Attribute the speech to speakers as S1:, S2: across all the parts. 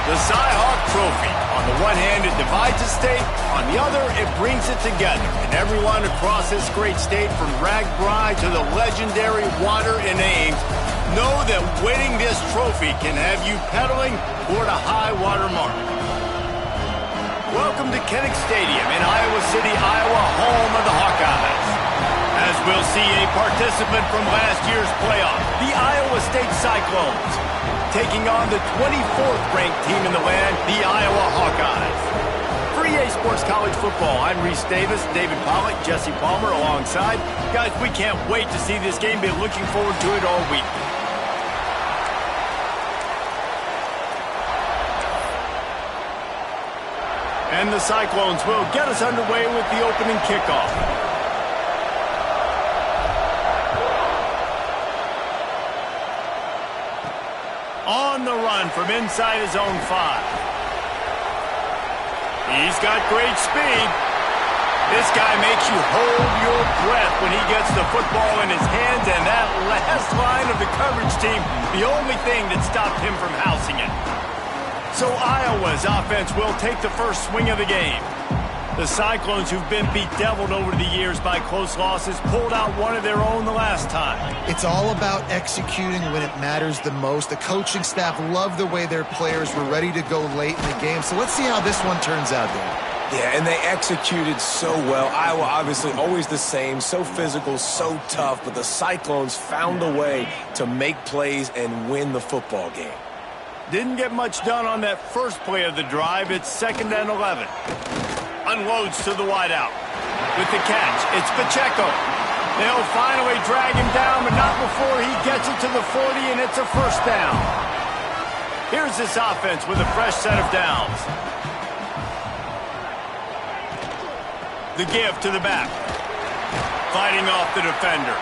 S1: The Cy-Hawk Trophy. On the one hand, it divides a state. On the other, it brings it together. And everyone across this great state, from RAGBRAI to the legendary water in Ames, know that winning this trophy can have you pedaling toward a high water mark. Welcome to Kinnick Stadium in Iowa City, Iowa, home of the Hawkeyes. As we'll see a participant from last year's playoff, the Iowa State Cyclones, taking on the 24th ranked team in the land, the Iowa Hawkeyes. For EA Sports College Football, I'm Reese Davis, David Pollock, Jesse Palmer alongside. Guys, we can't wait to see this game. Been looking forward to it all week. And the Cyclones will get us underway with the opening kickoff. On the run from inside his own 5. He's got great speed. This guy makes you hold your breath when he gets the football in his hands, and that last line of the coverage team, the only thing that stopped him from housing it. So Iowa's offense will take the first swing of the game. The Cyclones, who've been bedeviled over the years by close losses, pulled out one of their own the last time.
S2: It's all about executing when it matters the most. The coaching staff loved the way their players were ready to go late in the game. So let's see how this one turns out, Dan.
S3: Yeah, and they executed so well. Iowa obviously always the same, so physical, so tough, but the Cyclones found a way to make plays and win the football game.
S1: Didn't get much done on that first play of the drive. It's 2nd and 11. Unloads to the wideout. With the catch, it's Pacheco. They'll finally drag him down, but not before he gets it to the 40, and it's a first down. Here's this offense with a fresh set of downs. The give to the back. Fighting off the defender.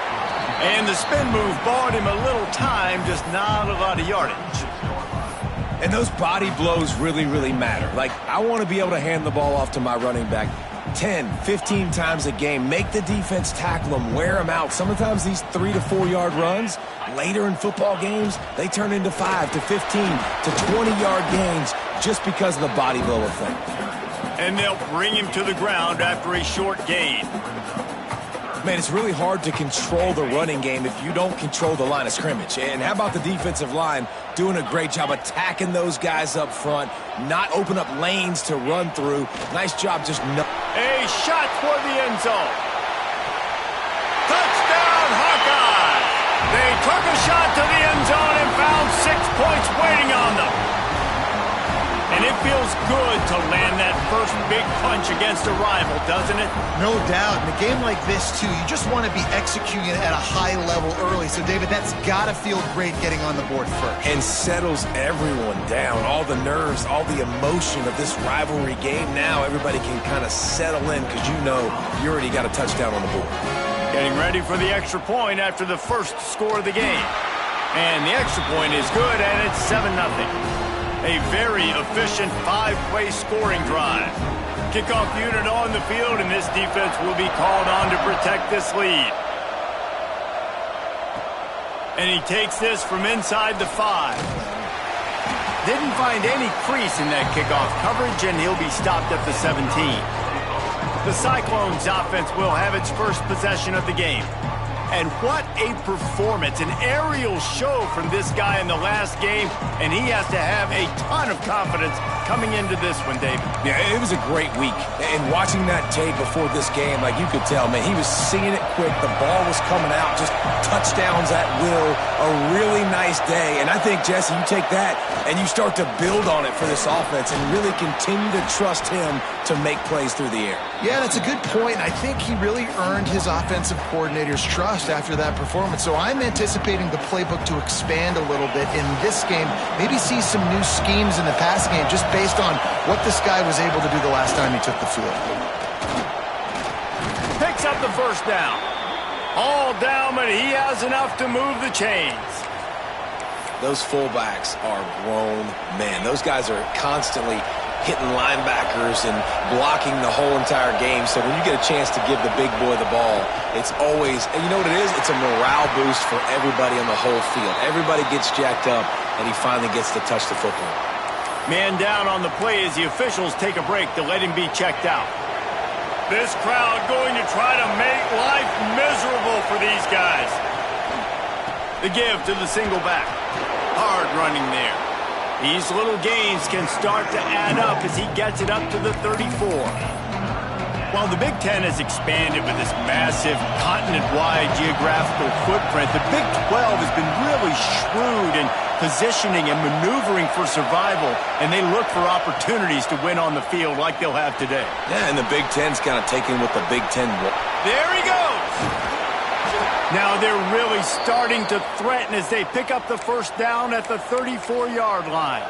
S1: And the spin move bought him a little time, just not a lot of yardage.
S3: And those body blows really, really matter. Like, I want to be able to hand the ball off to my running back 10, 15 times a game. Make the defense tackle them, wear them out. Sometimes these 3 to 4 yard runs, later in football games, they turn into 5 to 15 to 20 yard gains just because of the body blow effect.
S1: And they'll bring him to the ground after a short gain.
S3: Man, it's really hard to control the running game if you don't control the line of scrimmage. And how about the defensive line doing a great job attacking those guys up front, not open up lanes to run through. Nice job just...
S1: A shot toward the end zone. Touchdown, Hawkeyes! They took a shot to the end zone and found 6 points waiting on them. And it feels good to land that first big punch against a rival, doesn't it?
S2: No doubt. In a game like this, too, you just want to be executing it at a high level early. So, David, that's got to feel great getting on the board first.
S3: And settles everyone down. All the nerves, all the emotion of this rivalry game. Now everybody can kind of settle in because you know you already got a touchdown on the board.
S1: Getting ready for the extra point after the first score of the game. And the extra point is good, and it's 7-0. A very efficient 5-play scoring drive. Kickoff unit on the field, and this defense will be called on to protect this lead. And he takes this from inside the 5. Didn't find any crease in that kickoff coverage, and he'll be stopped at the 17. The Cyclones offense will have its first possession of the game. And what a performance, an aerial show from this guy in the last game, and he has to have a ton of confidence coming into this one, David.
S3: Yeah, it was a great week. And watching that tape before this game, like you could tell, man, he was seeing it quick. The ball was coming out, just touchdowns at will. A really nice day. And I think, Jesse, you take that and you start to build on it for this offense and really continue to trust him to make plays through the air.
S2: Yeah, that's a good point. I think he really earned his offensive coordinator's trust after that performance. So I'm anticipating the playbook to expand a little bit in this game. Maybe see some new schemes in the passing game just based on what this guy was able to do the last time he took the field.
S1: Picks up the first down. All down, but he has enough to move the chains.
S3: Those fullbacks are grown men. Those guys are constantly hitting linebackers and blocking the whole entire game. So when you get a chance to give the big boy the ball, it's always, and you know what it is? It's a morale boost for everybody on the whole field. Everybody gets jacked up, and he finally gets to touch the football.
S1: Man down on the play as the officials take a break to let him be checked out. This crowd going to try to make life miserable for these guys. The give to the single back. Hard running there. These little gains can start to add up as he gets it up to the 34. While the Big Ten has expanded with this massive continent-wide geographical footprint, the Big 12 has been really shrewd in positioning and maneuvering for survival, and they look for opportunities to win on the field like they'll have today.
S3: Yeah, and the Big Ten's kind of taking what the Big Ten wants.
S1: There he goes! Now they're really starting to threaten as they pick up the first down at the 34-yard line.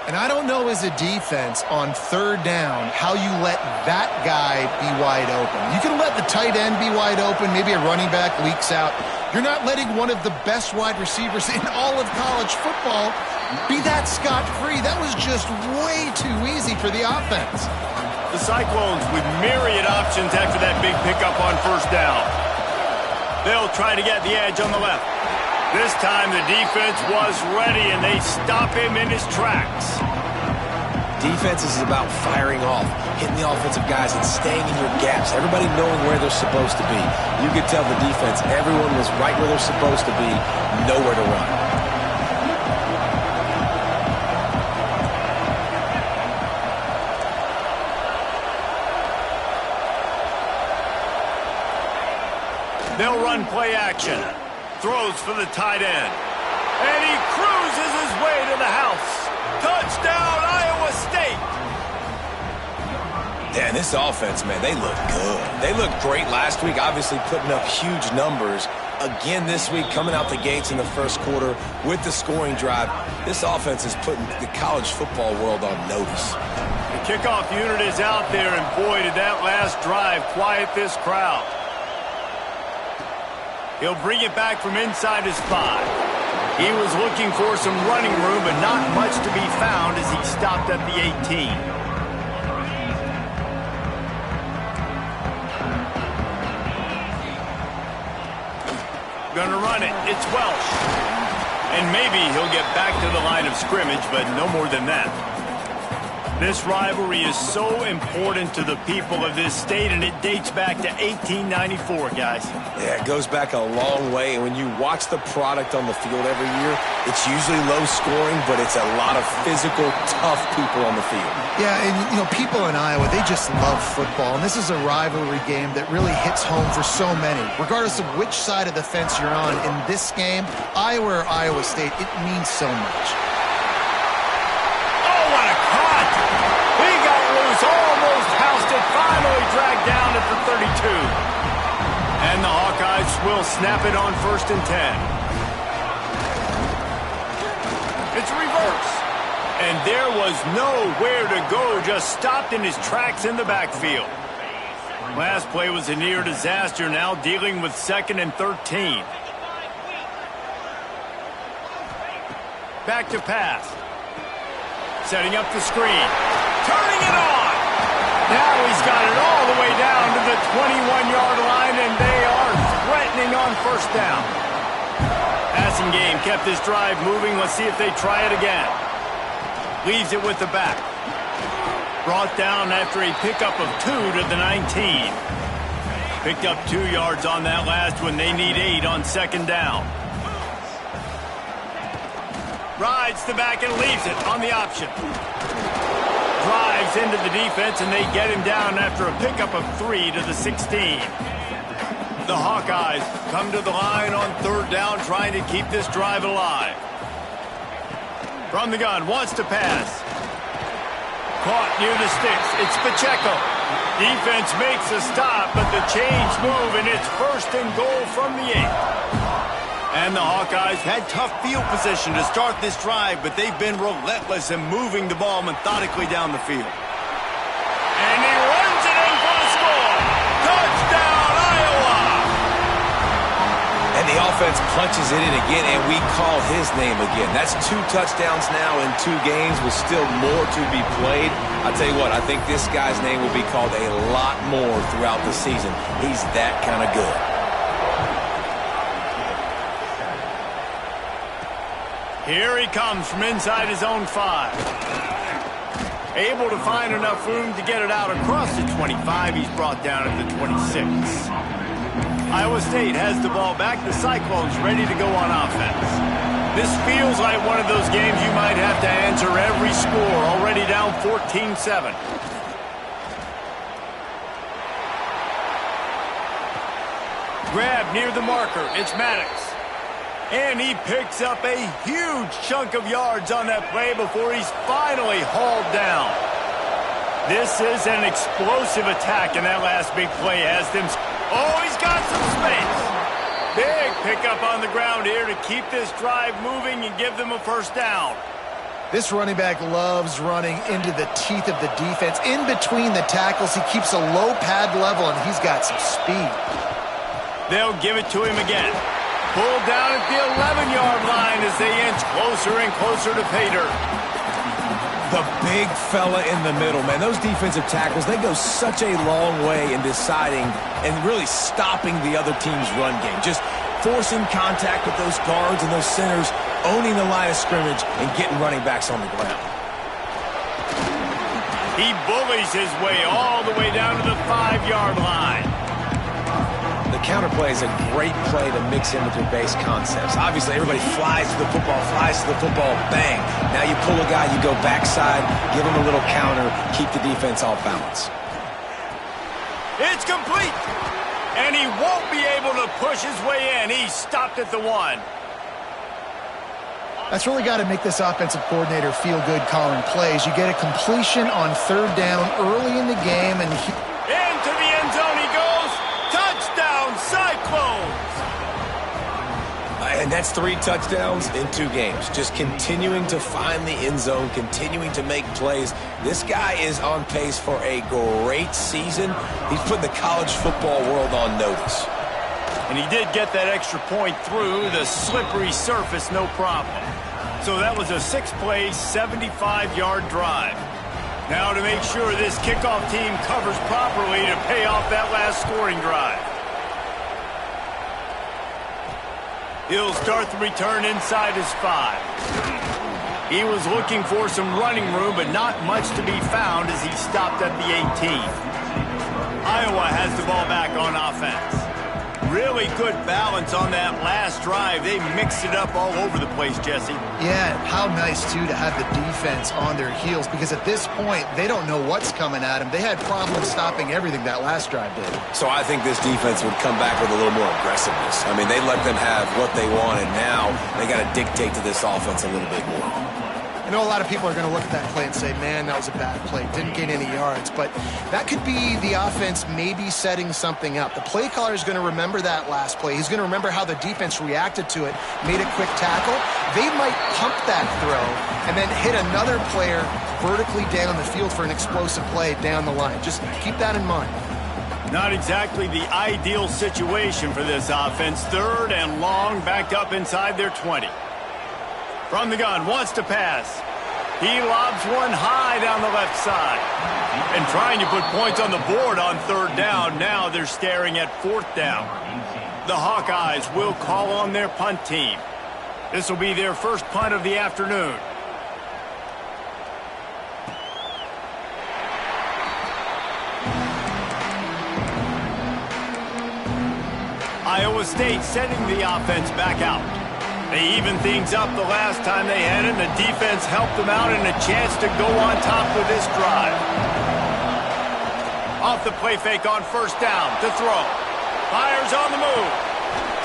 S2: And I don't know as a defense on third down how you let that guy be wide open. You can let the tight end be wide open. Maybe a running back leaks out. You're not letting one of the best wide receivers in all of college football be that scot-free. That was just way too easy for the offense.
S1: The Cyclones with myriad options after that big pickup on first down. They'll try to get the edge on the left. This time the defense was ready, and they stop him in his tracks.
S3: Defense is about firing off, hitting the offensive guys, and staying in your gaps. Everybody knowing where they're supposed to be. You could tell the defense, everyone was right where they're supposed to be, nowhere to run.
S1: They'll run play action. Throws for the tight end. And he cruises his way to the house. Touchdown, Iowa State.
S3: Yeah, and this offense, man, they look good. They looked great last week, obviously putting up huge numbers. Again this week, coming out the gates in the first quarter with the scoring drive. This offense is putting the college football world on notice.
S1: The kickoff unit is out there, and boy, did that last drive quiet this crowd. He'll bring it back from inside his 5. He was looking for some running room, but not much to be found as he stopped at the 18. Gonna run it. It's Welsh. And maybe he'll get back to the line of scrimmage, but no more than that. This rivalry is so important to the people of this state, and it dates back to 1894, guys.
S3: Yeah, it goes back a long way, and when you watch the product on the field every year, it's usually low scoring, but it's a lot of physical, tough people on the field.
S2: Yeah, and, you know, people in Iowa, they just love football, and this is a rivalry game that really hits home for so many. Regardless of which side of the fence you're on, in this game, Iowa or Iowa State, it means so much.
S1: Almost housed it, finally dragged down at the 32. And the Hawkeyes will snap it on 1st and 10. It's reverse. And there was nowhere to go, just stopped in his tracks in the backfield. Last play was a near disaster, now dealing with 2nd and 13. Back to pass. Setting up the screen. Turning it on. Now he's got it all the way down to the 21-yard line, and they are threatening on first down. Passing game kept this drive moving. Let's see if they try it again. Leaves it with the back. Brought down after a pickup of 2 to the 19. Picked up 2 yards on that last one. They need 8 on 2nd down. Rides the back and leaves it on the option. Drives into the defense, and they get him down after a pickup of 3 to the 16. The Hawkeyes come to the line on 3rd down, trying to keep this drive alive. From the gun, wants to pass. Caught near the sticks. It's Pacheco. Defense makes a stop, but the chains move, and it's 1st and goal from the 8. And the Hawkeyes had tough field position to start this drive, but they've been relentless in moving the ball methodically down the field. And he runs it in for the score. Touchdown, Iowa!
S3: And the offense punches it in again, and we call his name again. That's 2 touchdowns now in 2 games with still more to be played. I'll tell you what, I think this guy's name will be called a lot more throughout the season. He's that kind of good.
S1: Here he comes from inside his own 5. Able to find enough room to get it out across the 25. He's brought down at the 26. Iowa State has the ball back. The Cyclones ready to go on offense. This feels like one of those games you might have to answer every score. Already down 14-7. Grab near the marker. It's Maddox. And he picks up a huge chunk of yards on that play before he's finally hauled down. This is an explosive attack, and that last big play has them. Oh, he's got some space. Big pickup on the ground here to keep this drive moving and give them a first down.
S2: This running back loves running into the teeth of the defense. In between the tackles, he keeps a low pad level, and he's got some speed.
S1: They'll give it to him again. Pulled down at the 11-yard line as they inch closer and closer to pay dirt.
S3: The big fella in the middle, man. Those defensive tackles, they go such a long way in deciding and really stopping the other team's run game. Just forcing contact with those guards and those centers, owning the line of scrimmage, and getting running backs on the ground.
S1: He bullies his way all the way down to the 5-yard line.
S3: The counter play is a great play to mix in with your base concepts. Obviously, everybody flies to the football, bang. Now you pull a guy, you go backside, give him a little counter, keep the defense off balance.
S1: It's complete. And he won't be able to push his way in. He's stopped at the 1.
S2: That's really got to make this offensive coordinator feel good calling plays. You get a completion on 3rd down early in the game, and
S1: into the end zone he goes. Touchdown, Cyclones!
S3: And that's 3 touchdowns in 2 games. Just continuing to find the end zone, continuing to make plays. This guy is on pace for a great season. He's putting the college football world on notice.
S1: And he did get that extra point through the slippery surface, no problem. So that was a 6-play, 75-yard drive. Now to make sure this kickoff team covers properly to pay off that last scoring drive. He'll start the return inside his 5. He was looking for some running room, but not much to be found as he stopped at the 18. Iowa has the ball back on offense. Really good balance on that last drive. They mixed it up all over the place, Jesse.
S2: yeah, how nice, too, to have the defense on their heels, because at this point, they don't know what's coming at them. They had problems stopping everything that last drive did.
S3: So I think this defense would come back with a little more aggressiveness. I mean, they let them have what they wanted. Now they got to dictate to this offense a little bit more.
S2: I know a lot of people are going to look at that play and say, man, that was a bad play. Didn't gain any yards. But that could be the offense maybe setting something up. The play caller is going to remember that last play. He's going to remember how the defense reacted to it, made a quick tackle. They might pump that throw and then hit another player vertically down the field for an explosive play down the line. Just keep that in mind.
S1: Not exactly the ideal situation for this offense. 3rd and long, backed up inside their 20. From the gun, wants to pass. He lobs one high down the left side. And trying to put points on the board on 3rd down. Now they're staring at 4th down. The Hawkeyes will call on their punt team. This will be their first punt of the afternoon. Iowa State sending the offense back out. They evened things up the last time they had it, and the defense helped them out and a chance to go on top with this drive. Off the play fake on 1st down to throw. Fires on the move.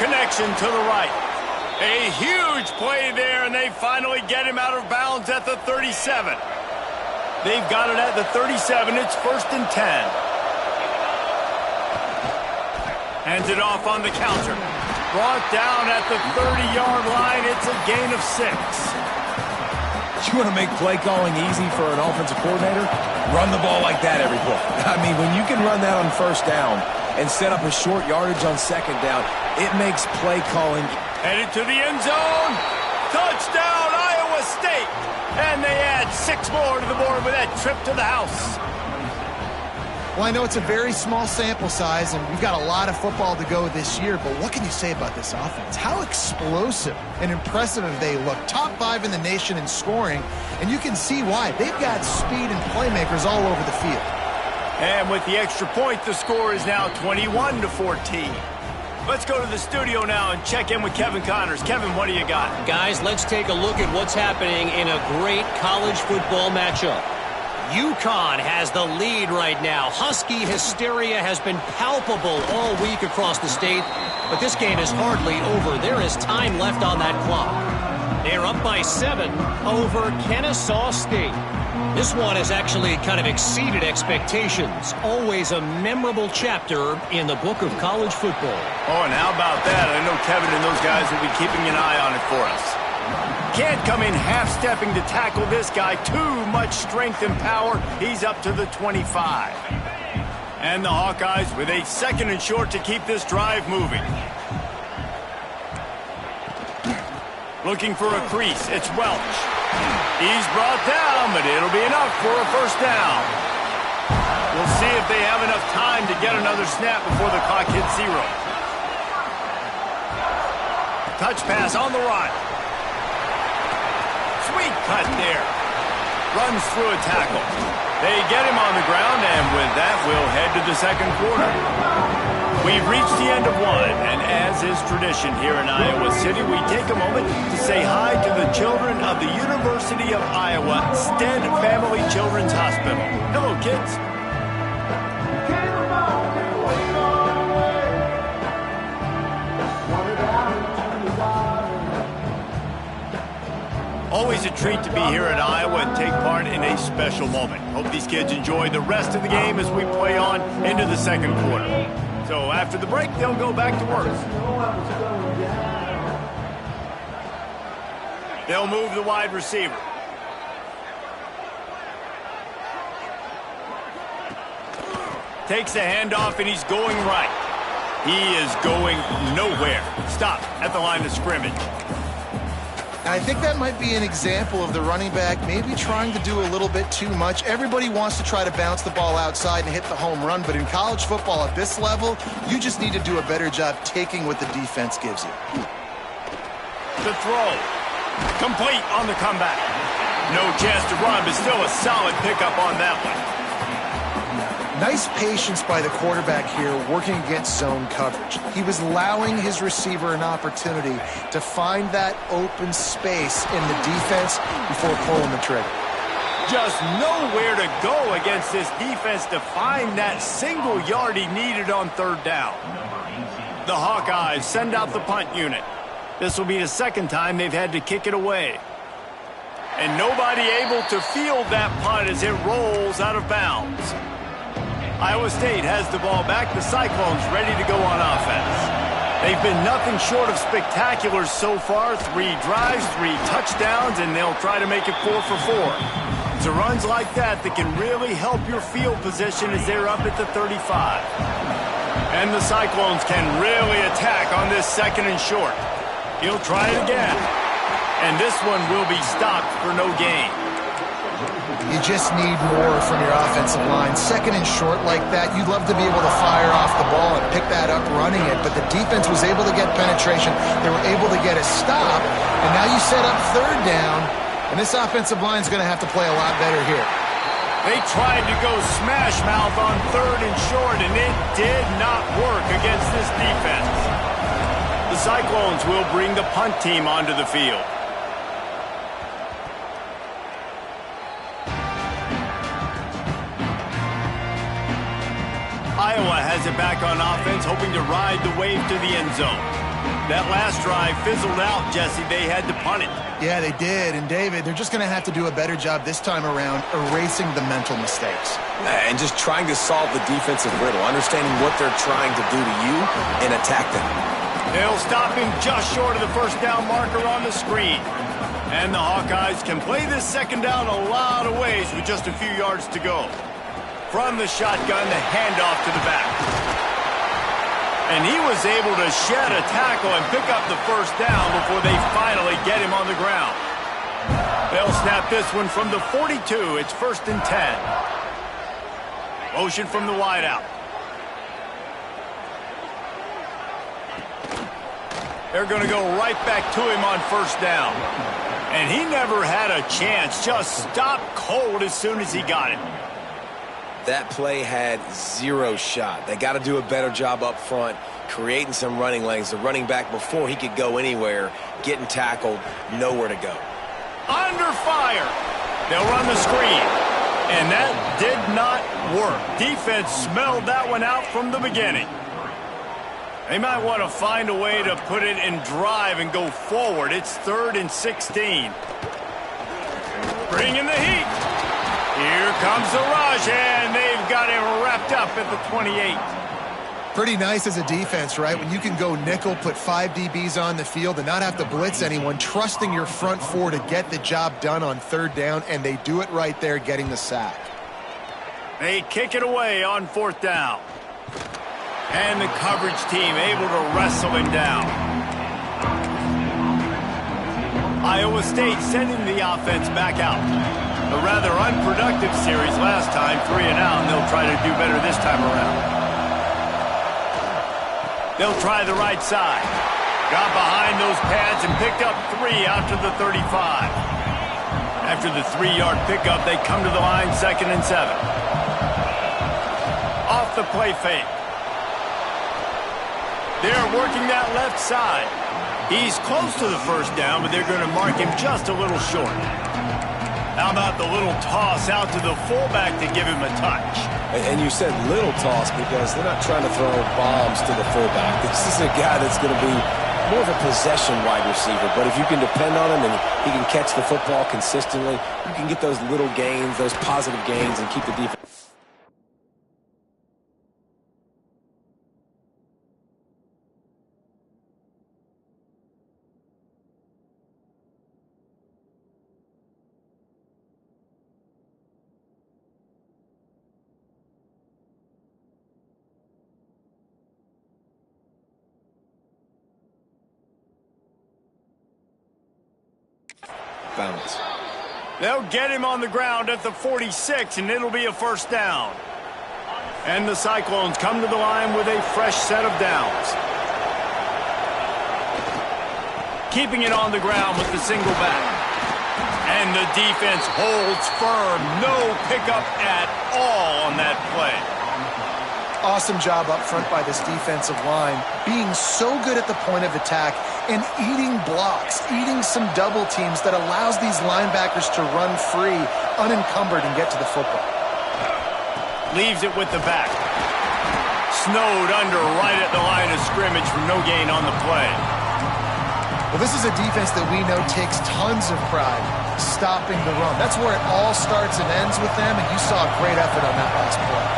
S1: Connection to the right. A huge play there, and they finally get him out of bounds at the 37. They've got it at the 37. It's 1st and 10. Hands it off on the counter. Brought down at the 30-yard line. It's a gain of 6.
S3: You want to make play calling easy for an offensive coordinator? Run the ball like that every play. I mean, when you can run that on 1st down and set up a short yardage on 2nd down, it makes play calling.
S1: Headed to the end zone. Touchdown, Iowa State. And they add 6 more to the board with that trip to the house.
S2: Well, I know it's a very small sample size, and we've got a lot of football to go this year, but what can you say about this offense? How explosive and impressive have they looked? Top 5 in the nation in scoring, and you can see why. They've got speed and playmakers all over the field.
S1: And with the extra point, the score is now 21-14. Let's go to the studio now and check in with Kevin Connors. Kevin, what do you got?
S4: Guys, let's take a look at what's happening in a great college football matchup. UConn has the lead right now. Husky hysteria has been palpable all week across the state, but this game is hardly over. There is time left on that clock. They're up by 7 over Kennesaw State. This one has actually kind of exceeded expectations. Always a memorable chapter in the book of college football.
S1: Oh, and how about that? I know Kevin and those guys will be keeping an eye on it for us. Can't come in half-stepping to tackle this guy. Too much strength and power. He's up to the 25. And the Hawkeyes with a 2nd and short to keep this drive moving. Looking for a crease. It's Welch. He's brought down, but it'll be enough for a first down. We'll see if they have enough time to get another snap before the clock hits 0. Touch pass on the run. Sweet cut there. Runs through a tackle. They get him on the ground, and with that, we'll head to the 2nd quarter. We've reached the end of one, and as is tradition here in Iowa City, we take a moment to say hi to the children of the University of Iowa Stead Family Children's Hospital. Hello, kids. Always a treat to be here in Iowa and take part in a special moment. Hope these kids enjoy the rest of the game as we play on into the 2nd quarter. So after the break, they'll go back to work. They'll move the wide receiver. Takes the handoff, and he's going right. He is going nowhere. Stop at the line of scrimmage.
S2: I think that might be an example of the running back maybe trying to do a little bit too much. Everybody wants to try to bounce the ball outside and hit the home run, but in college football at this level, you just need to do a better job taking what the defense gives you.
S1: The throw. Complete on the comeback. No chance to run, but still a solid pickup on that one.
S2: Nice patience by the quarterback here working against zone coverage. He was allowing his receiver an opportunity to find that open space in the defense before pulling the trigger.
S1: Just nowhere to go against this defense to find that single yard he needed on 3rd down. The Hawkeyes send out the punt unit. This will be the 2nd time they've had to kick it away. And nobody able to field that punt as it rolls out of bounds. Iowa State has the ball back. The Cyclones ready to go on offense. They've been nothing short of spectacular so far. 3 drives, 3 touchdowns, and they'll try to make it 4 for 4. It's runs like that that can really help your field position as they're up at the 35. And the Cyclones can really attack on this 2nd and short. He'll try it again. And this one will be stopped for no gain.
S2: You just need more from your offensive line. 2nd and short like that, you'd love to be able to fire off the ball and pick that up running it, but the defense was able to get penetration. They were able to get a stop, and now you set up 3rd down, and this offensive line is going to have to play a lot better here.
S1: They tried to go smash mouth on 3rd and short, and it did not work against this defense. The Cyclones will bring the punt team onto the field. Iowa has it back on offense, hoping to ride the wave to the end zone. That last drive fizzled out, Jesse. They had to punt it.
S2: Yeah, they did. And, David, they're just going to have to do a better job this time around erasing the mental mistakes.
S3: And just trying to solve the defensive riddle, understanding what they're trying to do to you and attack them.
S1: They'll stop him just short of the first down marker on the screen. And the Hawkeyes can play this 2nd down a lot of ways with just a few yards to go. From the shotgun, the handoff to the back. And he was able to shed a tackle and pick up the first down before they finally get him on the ground. They'll snap this one from the 42. It's 1st and 10. Motion from the wideout. They're going to go right back to him on first down. And he never had a chance. Just stopped cold as soon as he got it.
S3: That play had zero shot. They got to do a better job up front, creating some running lanes. The running back, before he could go anywhere, getting tackled, nowhere to go.
S1: Under fire. They'll run the screen. And that did not work. Defense smelled that one out from the beginning. They might want to find a way to put it in drive and go forward. It's 3rd and 16. Bring in the heat. Here comes the rush, and they've got him wrapped up at the 28.
S2: Pretty nice as a defense, right? When you can go nickel, put 5 DBs on the field and not have to blitz anyone, trusting your front four to get the job done on 3rd down, and they do it right there, getting the sack.
S1: They kick it away on 4th down. And the coverage team able to wrestle him down. Iowa State sending the offense back out. A rather unproductive series last time, 3 and out, and they'll try to do better this time around. They'll try the right side. Got behind those pads and picked up 3 out to the 35. After the 3-yard pickup, they come to the line, 2nd and 7. Off the play fake. They're working that left side. He's close to the first down, but they're going to mark him just a little short. How about the little toss out to the fullback to give him a touch?
S3: And you said little toss because they're not trying to throw bombs to the fullback. This is a guy that's going to be more of a possession wide receiver. But if you can depend on him and he can catch the football consistently, you can get those little gains, those positive gains, and keep the defense. Bounce.
S1: They'll get him on the ground at the 46, and it'll be a first down. And the Cyclones come to the line with a fresh set of downs. Keeping it on the ground with the single back. And the defense holds firm. No pickup at all on that play.
S2: Awesome job up front by this defensive line, being so good at the point of attack and eating blocks, eating some double teams that allows these linebackers to run free, unencumbered, and get to the football.
S1: Leaves it with the back. Snowed under right at the line of scrimmage for no gain on the play.
S2: Well, this is a defense that we know takes tons of pride stopping the run. That's where it all starts and ends with them, and you saw a great effort on that last play.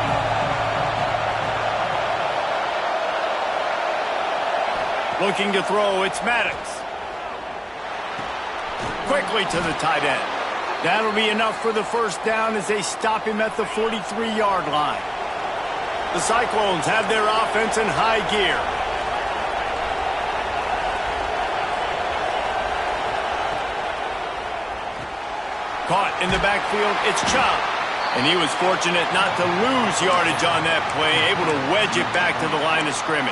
S1: Looking to throw, it's Maddox. Quickly to the tight end. That'll be enough for the first down as they stop him at the 43-yard line. The Cyclones have their offense in high gear. Caught in the backfield, it's Chubb. And he was fortunate not to lose yardage on that play, able to wedge it back to the line of scrimmage.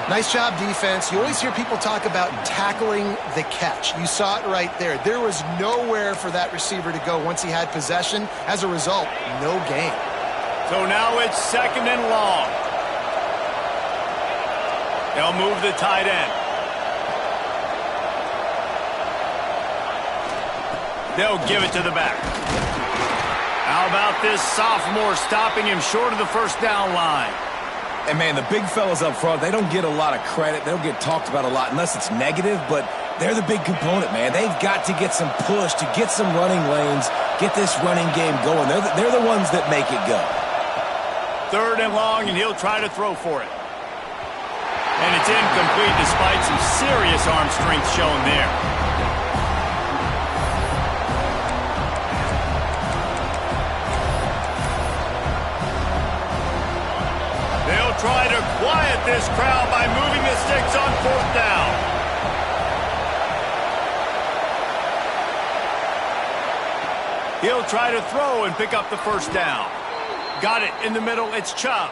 S2: Nice job, defense. You always hear people talk about tackling the catch. You saw it right there. There was nowhere for that receiver to go once he had possession. As a result, no gain.
S1: So now it's 2nd and long. They'll move the tight end. They'll give it to the back. How about this sophomore stopping him short of the first down line?
S3: And, man, the big fellas up front, they don't get a lot of credit. They don't get talked about a lot unless it's negative, but they're the big component, man. They've got to get some push, to get some running lanes, get this running game going. They're the ones that make it go.
S1: 3rd and long, and he'll try to throw for it. And it's incomplete despite some serious arm strength shown there. Try to quiet this crowd by moving the sticks on 4th down. He'll try to throw and pick up the first down. Got it in the middle. It's Chubb.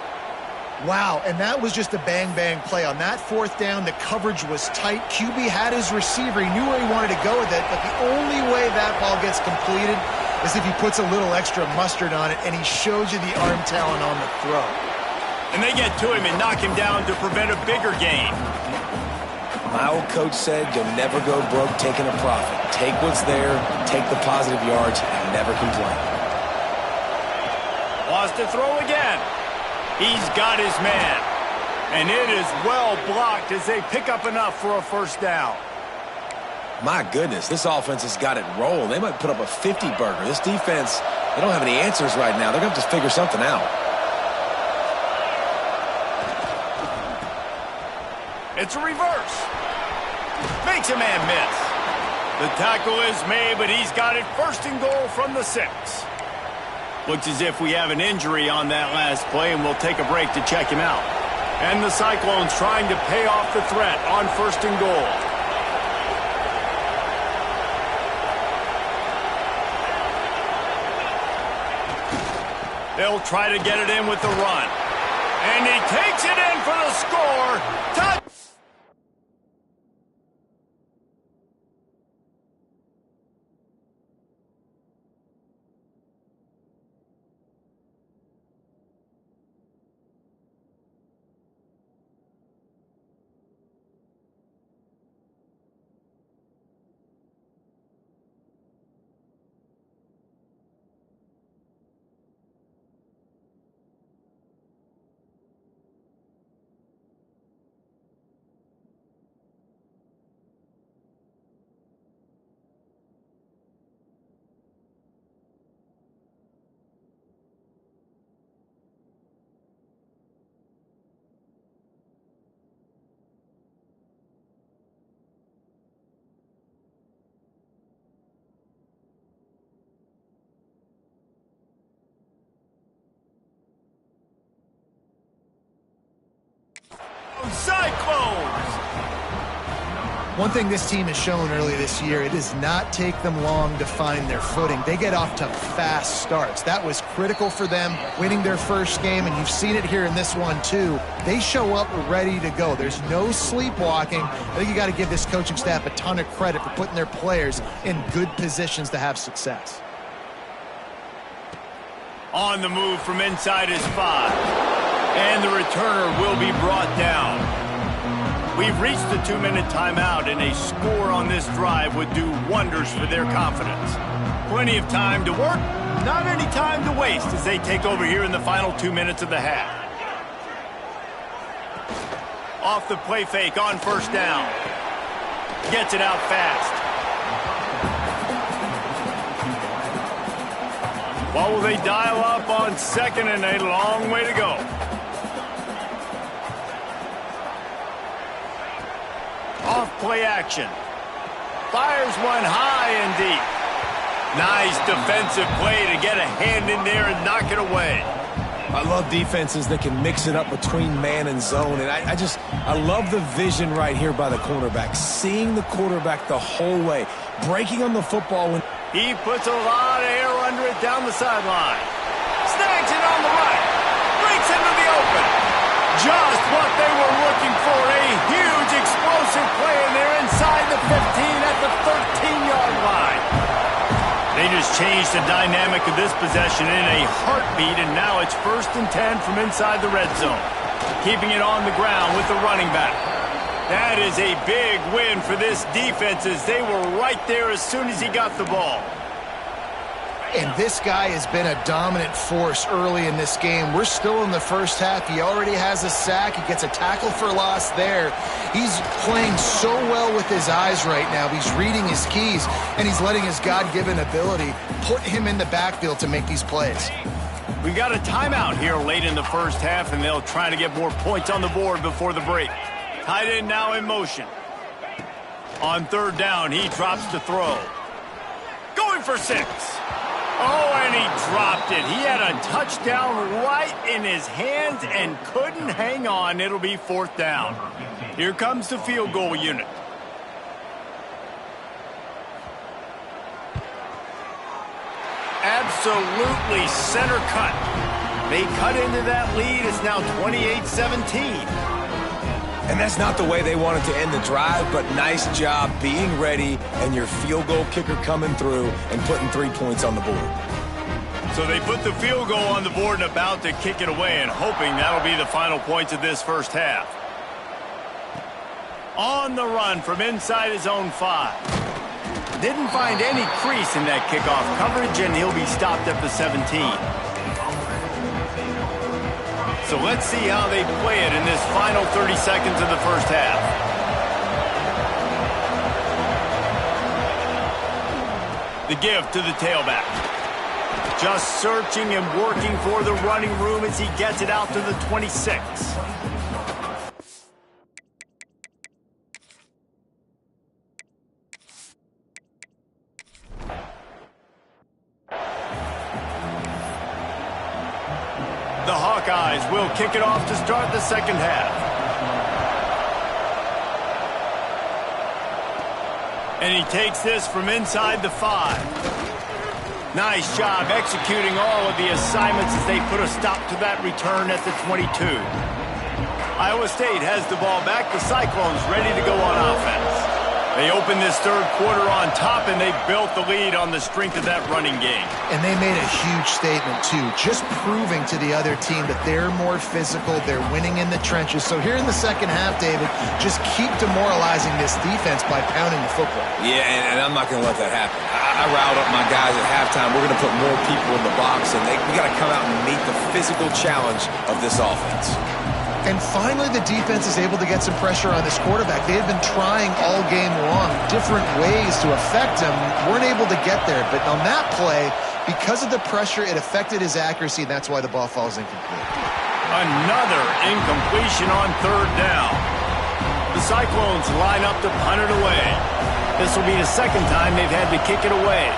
S2: Wow, and that was just a bang-bang play. On that fourth down, the coverage was tight. QB had his receiver. He knew where he wanted to go with it, but the only way that ball gets completed is if he puts a little extra mustard on it, and he shows you the arm talent on the throw.
S1: And they get to him and knock him down to prevent a bigger gain.
S3: My old coach said you'll never go broke taking a profit. Take what's there, take the positive yards, and never complain.
S1: Wants to throw again. He's got his man. And it is well blocked as they pick up enough for a first down.
S3: My goodness, this offense has got it rolling. They might put up a 50-burger. This defense, they don't have any answers right now. They're going to have to figure something out.
S1: It's a reverse. Makes a man miss. The tackle is made, but he's got it first and goal from the 6. Looks as if we have an injury on that last play, and we'll take a break to check him out. And the Cyclones trying to pay off the threat on first and goal. They'll try to get it in with the run. And he takes it in for the score. Touch! Cyclones!
S2: One thing this team has shown early this year, it does not take them long to find their footing. They get off to fast starts. That was critical for them, winning their first game, and you've seen it here in this one too. They show up ready to go. There's no sleepwalking. I think you got to give this coaching staff a ton of credit for putting their players in good positions to have success.
S1: On the move from inside his 5. And the returner will be brought down. We've reached the 2-minute timeout, and a score on this drive would do wonders for their confidence. Plenty of time to work, not any time to waste as they take over here in the final 2 minutes of the half. Off the play fake on first down. Gets it out fast. What will they dial up on second, and a long way to go. Off play action. Fires one high and deep. Nice defensive play to get a hand in there and knock it away.
S3: I love defenses that can mix it up between man and zone, and I love the vision right here by the cornerback, seeing the quarterback the whole way, breaking on the football. When
S1: he puts a lot of air under it down the sideline. Snags it on the right. Breaks into the open. Just what they were looking for. A huge explosive play, and they're inside the 15 at the 13-yard line. They just changed the dynamic of this possession in a heartbeat, and now it's 1st and 10 from inside the red zone. Keeping it on the ground with the running back. That is a big win for this defense as they were right there as soon as he got the ball.
S2: And this guy has been a dominant force early in this game. We're still in the first half. He already has a sack. He gets a tackle for loss there. He's playing so well with his eyes right now. He's reading his keys, and he's letting his God-given ability put him in the backfield to make these plays.
S1: We got a timeout here late in the first half, and they'll try to get more points on the board before the break. Tight end now in motion. On 3rd down, he drops to throw. Going for 6. Oh, and he dropped it. He had a touchdown right in his hands and couldn't hang on. It'll be 4th down. Here comes the field goal unit. Absolutely center cut. They cut into that lead. It's now 28-17.
S3: And that's not the way they wanted to end the drive, but nice job being ready and your field goal kicker coming through and putting 3 points on the board.
S1: So they put the field goal on the board and about to kick it away and hoping that'll be the final points of this first half. On the run from inside his own 5. Didn't find any crease in that kickoff coverage, and he'll be stopped at the 17. So let's see how they play it in this final 30 seconds of the first half. The give to the tailback. Just searching and working for the running room as he gets it out to the 26. The Hawkeyes will kick it off to start the second half. And he takes this from inside the 5. Nice job executing all of the assignments as they put a stop to that return at the 22. Iowa State has the ball back. The Cyclones ready to go on offense. They opened this third quarter on top, and they built the lead on the strength of that running game.
S2: And they made a huge statement, too, just proving to the other team that they're more physical, they're winning in the trenches. So here in the second half, David, just keep demoralizing this defense by pounding the football.
S3: Yeah, and I'm not going to let that happen. I riled up my guys at halftime. We're going to put more people in the box, and we got to come out and meet the physical challenge of this offense.
S2: And finally, the defense is able to get some pressure on this quarterback. They had been trying all game long different ways to affect him, weren't able to get there. But on that play, because of the pressure, it affected his accuracy, and that's why the ball falls incomplete.
S1: Another incompletion on third down. The Cyclones line up to punt it away. This will be the second time they've had to kick it away.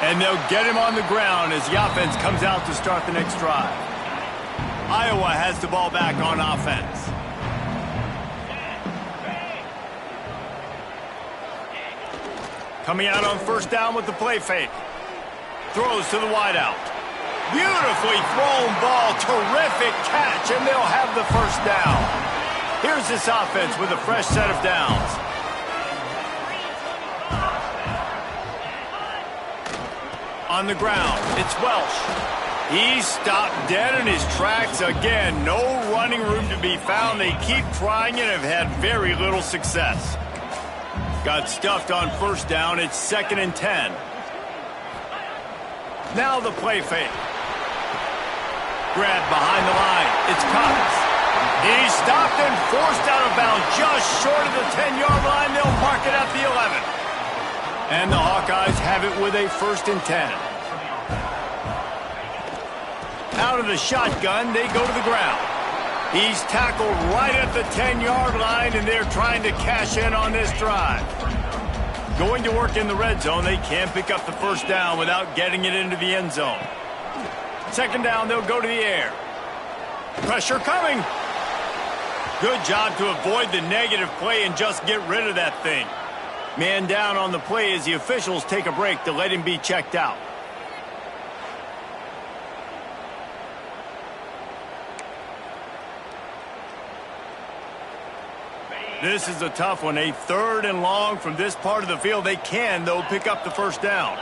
S1: And they'll get him on the ground as the offense comes out to start the next drive. Iowa has the ball back on offense. Coming out on first down with the play fake. Throws to the wideout. Beautifully thrown ball. Terrific catch, and they'll have the first down. Here's this offense with a fresh set of downs. On the ground, it's Welsh. He's stopped dead in his tracks again. No running room to be found. They keep trying and have had very little success. Got stuffed on first down. It's 2nd and 10. Now the play fake. Grab behind the line. It's Cox. He's stopped and forced out of bounds just short of the 10-yard line. They'll mark it at the 11. And the Hawkeyes have it with a 1st and 10. Out of the shotgun, they go to the ground. He's tackled right at the 10-yard line, and they're trying to cash in on this drive. Going to work in the red zone, they can't pick up the first down without getting it into the end zone. 2nd down, they'll go to the air. Pressure coming. Good job to avoid the negative play and just get rid of that thing. Man down on the play as the officials take a break to let him be checked out. This is a tough one. A 3rd and long from this part of the field. They can, though, pick up the first down.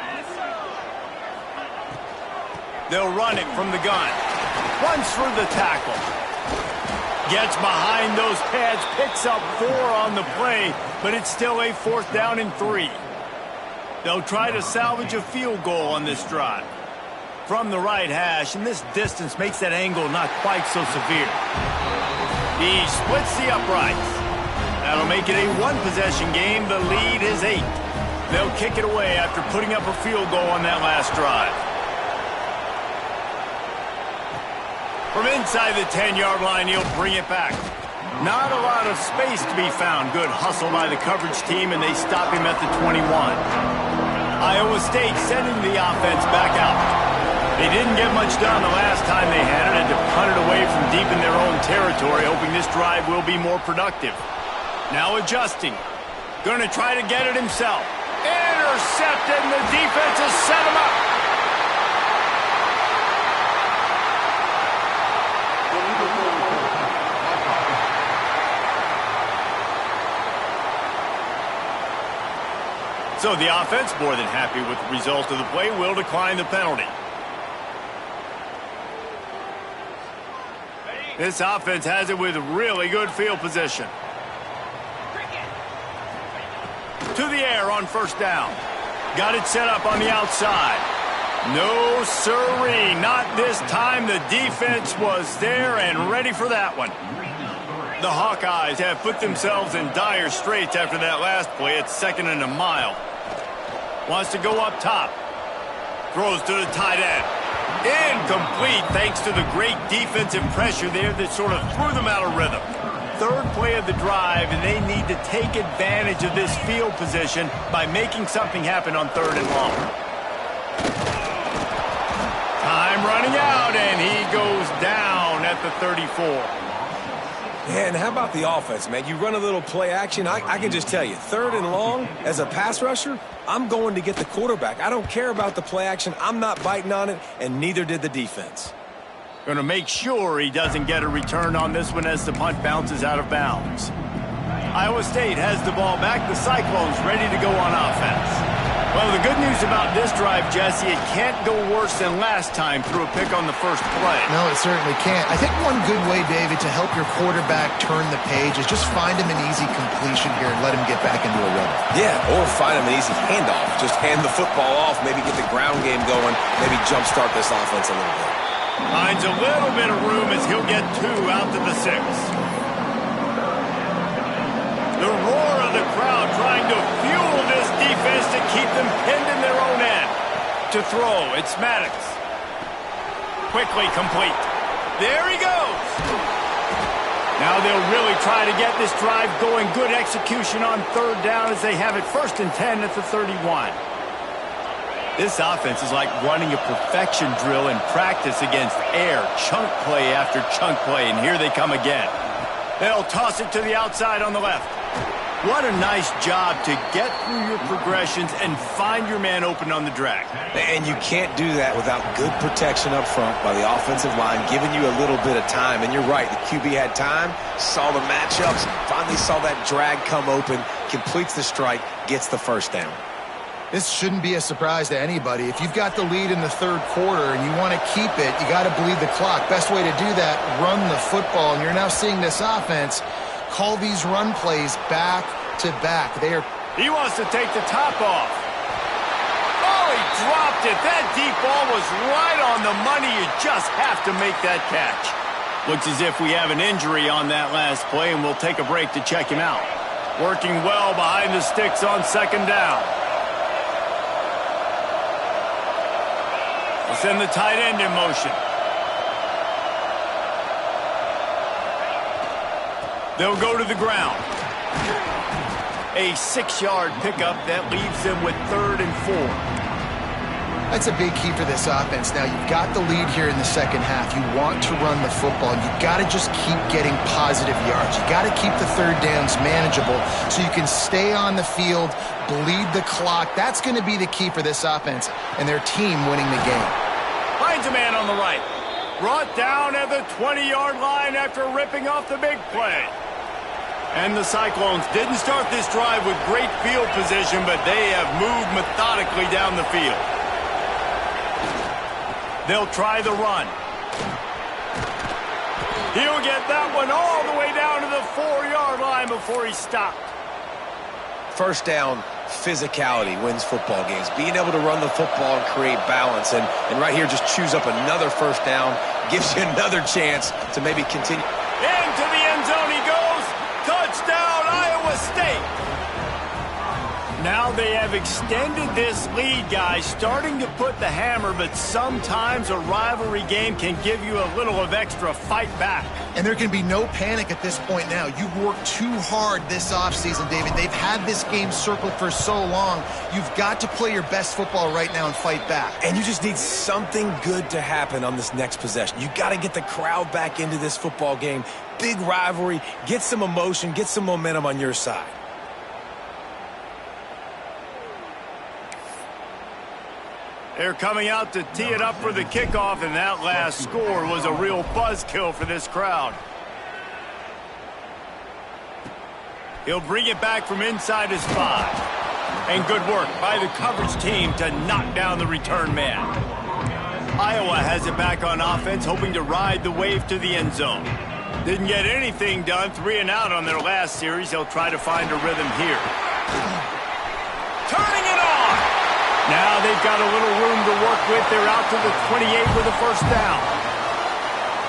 S1: They'll run it from the gun. Runs through the tackle. Gets behind those pads, picks up 4 on the play, but it's still a 4th down and 3. They'll try to salvage a field goal on this drive. From the right hash, and this distance makes that angle not quite so severe. He splits the uprights. That'll make it a 1-possession game. The lead is 8. They'll kick it away after putting up a field goal on that last drive. From inside the 10-yard line, he'll bring it back. Not a lot of space to be found. Good hustle by the coverage team, and they stop him at the 21. Iowa State sending the offense back out. They didn't get much done the last time they had it, and to punt it away from deep in their own territory, hoping this drive will be more productive. Now adjusting. Going to try to get it himself. Intercepted, and the defense has set him up. So the offense, more than happy with the result of the play, will decline the penalty. This offense has it with really good field position. To the air on first down. Got it set up on the outside. No siree, not this time. The defense was there and ready for that one. The Hawkeyes have put themselves in dire straits after that last play. It's 2nd and a mile. Wants to go up top. Throws to the tight end. Incomplete thanks to the great defensive pressure there that sort of threw them out of rhythm. 3rd play of the drive, and they need to take advantage of this field position by making something happen on 3rd and long. Time running out, and he goes down at the 34.
S3: And how about the offense, man? You run a little play action. I can just tell you, 3rd and long, as a pass rusher, I'm going to get the quarterback. I don't care about the play action. I'm not biting on it, and neither did the defense.
S1: Going to make sure he doesn't get a return on this one as the punt bounces out of bounds. Iowa State has the ball back. The Cyclones ready to go on offense. Well, the good news about this drive, Jesse, it can't go worse than last time through a pick on the first play.
S2: No, it certainly can't. I think one good way, David, to help your quarterback turn the page is just find him an easy completion here and let him get back into a rhythm.
S3: Yeah, or find him an easy handoff. Just hand the football off, maybe get the ground game going, maybe jumpstart this offense a little bit.
S1: Finds a little bit of room as he'll get 2 out to the 6. The roar of the crowd trying to fuel this defense to keep them pinned in their own end. To throw, it's Maddox. Quickly complete. There he goes. Now they'll really try to get this drive going. Good execution on 3rd down as they have it 1st and 10 at the 31. This offense is like running a perfection drill in practice against air. Chunk play after chunk play, and here they come again. They'll toss it to the outside on the left. What a nice job to get through your progressions and find your man open on the drag.
S3: And you can't do that without good protection up front by the offensive line, giving you a little bit of time. And you're right, the QB had time, saw the matchups, finally saw that drag come open, completes the strike, gets the 1st down.
S2: This shouldn't be a surprise to anybody. If you've got the lead in the 3rd quarter and you want to keep it, you got to bleed the clock. Best way to do that, run the football. And you're now seeing this offense call these run plays back to back.
S1: He wants to take the top off. Oh, he dropped it. That deep ball was right on the money. You just have to make that catch. Looks as if we have an injury on that last play, and we'll take a break to check him out. Working well behind the sticks on 2nd down. We'll send the tight end in motion. They'll go to the ground. A 6-yard pickup that leaves them with 3rd and 4.
S2: That's a big key for this offense. Now, you've got the lead here in the 2nd half. You want to run the football. You've got to just keep getting positive yards. You got to keep the 3rd downs manageable so you can stay on the field, bleed the clock. That's going to be the key for this offense and their team winning the game.
S1: Finds a man on the right. Brought down at the 20-yard line after ripping off the big play. And the Cyclones didn't start this drive with great field position, but they have moved methodically down the field. They'll try the run. He'll get that one all the way down to the 4-yard line before he stopped.
S3: 1st down, physicality wins football games. Being able to run the football and create balance. And right here, just choose up another 1st down. Gives you another chance to maybe continue.
S1: Into the end zone he goes. Touchdown, Iowa State. Now they have extended this lead, guys, starting to put the hammer, but sometimes a rivalry game can give you a little of extra fight back.
S2: And there can be no panic at this point now. You've worked too hard this offseason, David. They've had this game circled for so long. You've got to play your best football right now and fight back.
S3: And you just need something good to happen on this next possession. You got to get the crowd back into this football game. Big rivalry, get some emotion, get some momentum on your side.
S1: They're coming out to tee it up for the kickoff, and that last score was a real buzzkill for this crowd. He'll bring it back from inside his 5. And good work by the coverage team to knock down the return man. Iowa has it back on offense, hoping to ride the wave to the end zone. Didn't get anything done, 3 and out on their last series. They'll try to find a rhythm here. Turning it on! Now they've got a little room to work with. They're out to the 28 with a first down.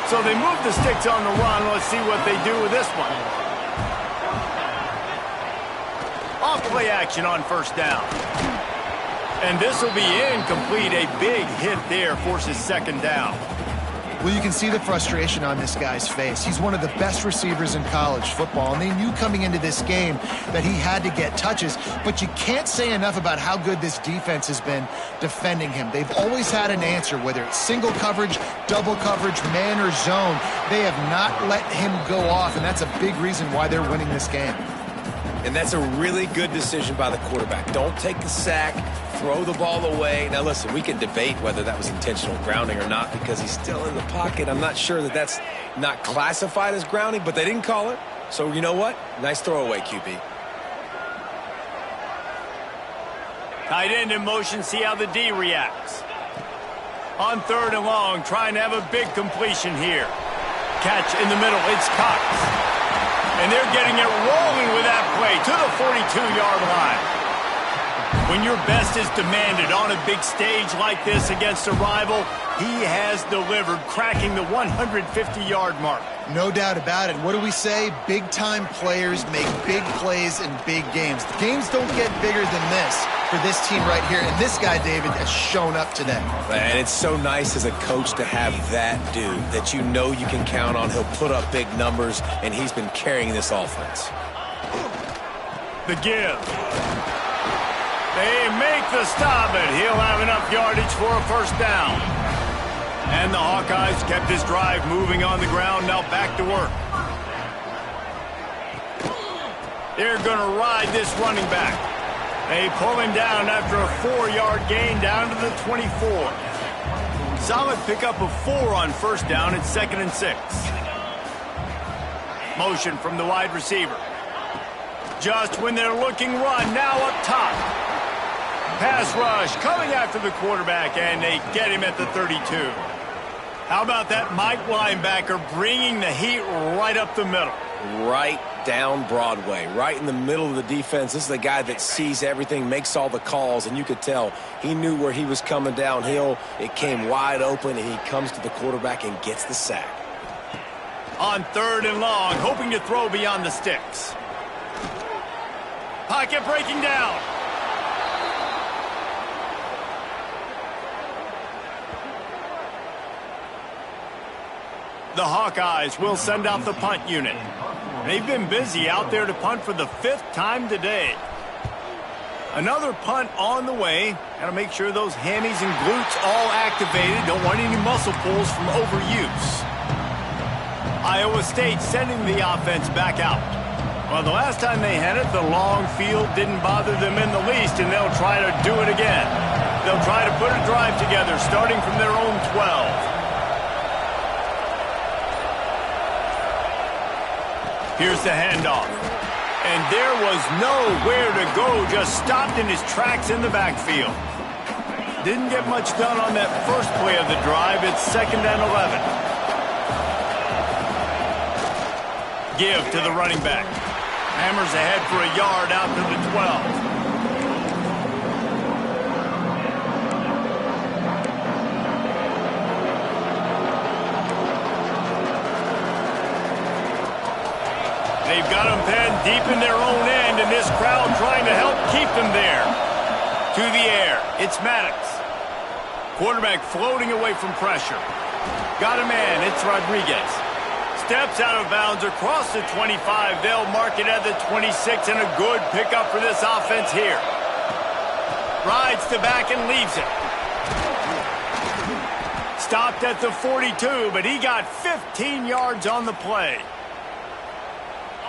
S1: So they move the sticks on the run. Let's see what they do with this one. Off play action on first down. And this will be incomplete. A big hit there forces second down.
S2: Well, you can see the frustration on this guy's face. He's one of the best receivers in college football, and they knew coming into this game that he had to get touches, but you can't say enough about how good this defense has been defending him. They've always had an answer, whether it's single coverage, double coverage, man or zone. They have not let him go off, and that's a big reason why they're winning this game.
S3: And that's a really good decision by the quarterback. Don't take the sack, throw the ball away. Now, listen, we can debate whether that was intentional grounding or not because he's still in the pocket. I'm not sure that that's not classified as grounding, but they didn't call it. So, you know what? Nice throwaway, QB.
S1: Tight end in motion, see how the D reacts. On 3rd and long, trying to have a big completion here. Catch in the middle, it's Cox. And they're getting it rolling with that play to the 42-yard line. When your best is demanded on a big stage like this against a rival, he has delivered, cracking the 150-yard mark.
S2: No doubt about it. What do we say? Big-time players make big plays in big games. The games don't get bigger than this for this team right here. And this guy, David, has shown up today.
S3: And it's so nice as a coach to have that dude that you know you can count on. He'll put up big numbers, and he's been carrying this offense.
S1: The give. They make the stop, but he'll have enough yardage for a first down. And the Hawkeyes kept this drive moving on the ground, now back to work. They're going to ride this running back. They pull him down after a 4-yard gain down to the 24. Solid pickup of 4 on first down. It's 2nd and 6. Motion from the wide receiver. Just when they're looking run, now up top. Pass rush coming after the quarterback, and they get him at the 32. How about that Mike linebacker bringing the heat right up the middle?
S3: Right down Broadway, right in the middle of the defense. This is the guy that sees everything, makes all the calls, and you could tell he knew where he was coming downhill. It came wide open, and he comes to the quarterback and gets the sack.
S1: On 3rd and long, hoping to throw beyond the sticks. Pocket breaking down. The Hawkeyes will send out the punt unit. They've been busy out there to punt for the 5th time today. Another punt on the way. Got to make sure those hammies and glutes all activated. Don't want any muscle pulls from overuse. Iowa State sending the offense back out. Well, the last time they had it, the long field didn't bother them in the least, and they'll try to do it again. They'll try to put a drive together, starting from their own 12. Here's the handoff. And there was nowhere to go, just stopped in his tracks in the backfield. Didn't get much done on that first play of the drive. It's 2nd and 11. Give to the running back. Hammers ahead for a yard out to the 12. They've got them pinned deep in their own end, and this crowd trying to help keep them there. To the air, it's Maddox. Quarterback floating away from pressure. Got a man, it's Rodriguez. Steps out of bounds across the 25. They'll mark it at the 26, and a good pickup for this offense here. Rides to back and leaves it. Stopped at the 42, but he got 15 yards on the play.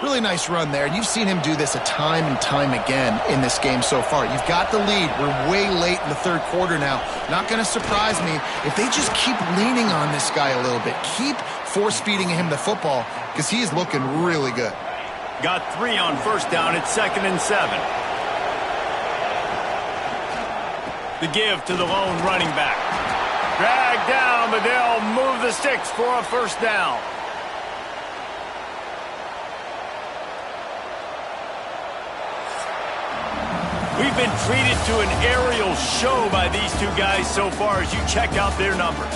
S2: Really nice run there, and you've seen him do this a time and time again in this game so far. You've got the lead. We're way late in the third quarter now. Not going to surprise me if they just keep leaning on this guy a little bit. Keep force-feeding him the football because he is looking really good.
S1: Got 3 on first down. It's 2nd and 7. The give to the lone running back. Dragged down, but they'll move the sticks for a first down. We've been treated to an aerial show by these two guys so far as you check out their numbers.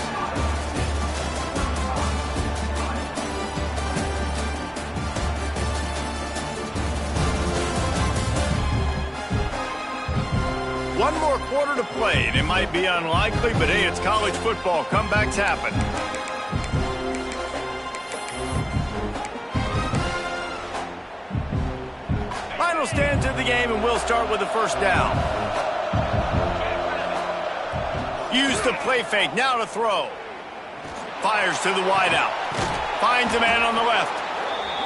S1: One more quarter to play, and it might be unlikely, but hey, it's college football. Comebacks happen. Final stands of the game, and we'll start with the first down. Use the play fake, now to throw. Fires to the wideout. Finds a man on the left.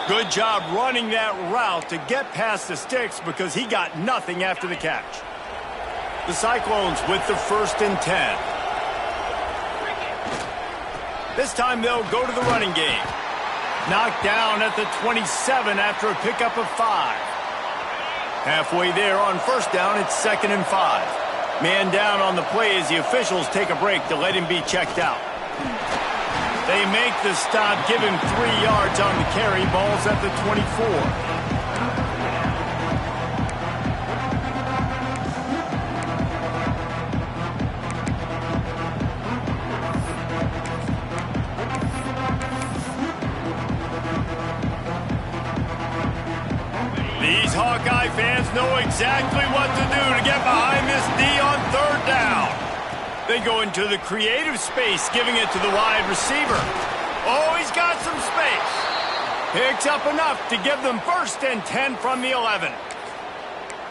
S1: Good job running that route to get past the sticks because he got nothing after the catch. The Cyclones with the 1st and 10. This time they'll go to the running game. Knocked down at the 27 after a pickup of 5. Halfway there on first down, it's 2nd and 5. Man down on the play as the officials take a break to let him be checked out. They make the stop, give him 3 yards on the carry. Ball's at the 24. These Hawkeye fans know exactly what to do to get behind this D on 3rd down. They go into the creative space, giving it to the wide receiver. Oh, he's got some space. Picks up enough to give them 1st and 10 from the 11.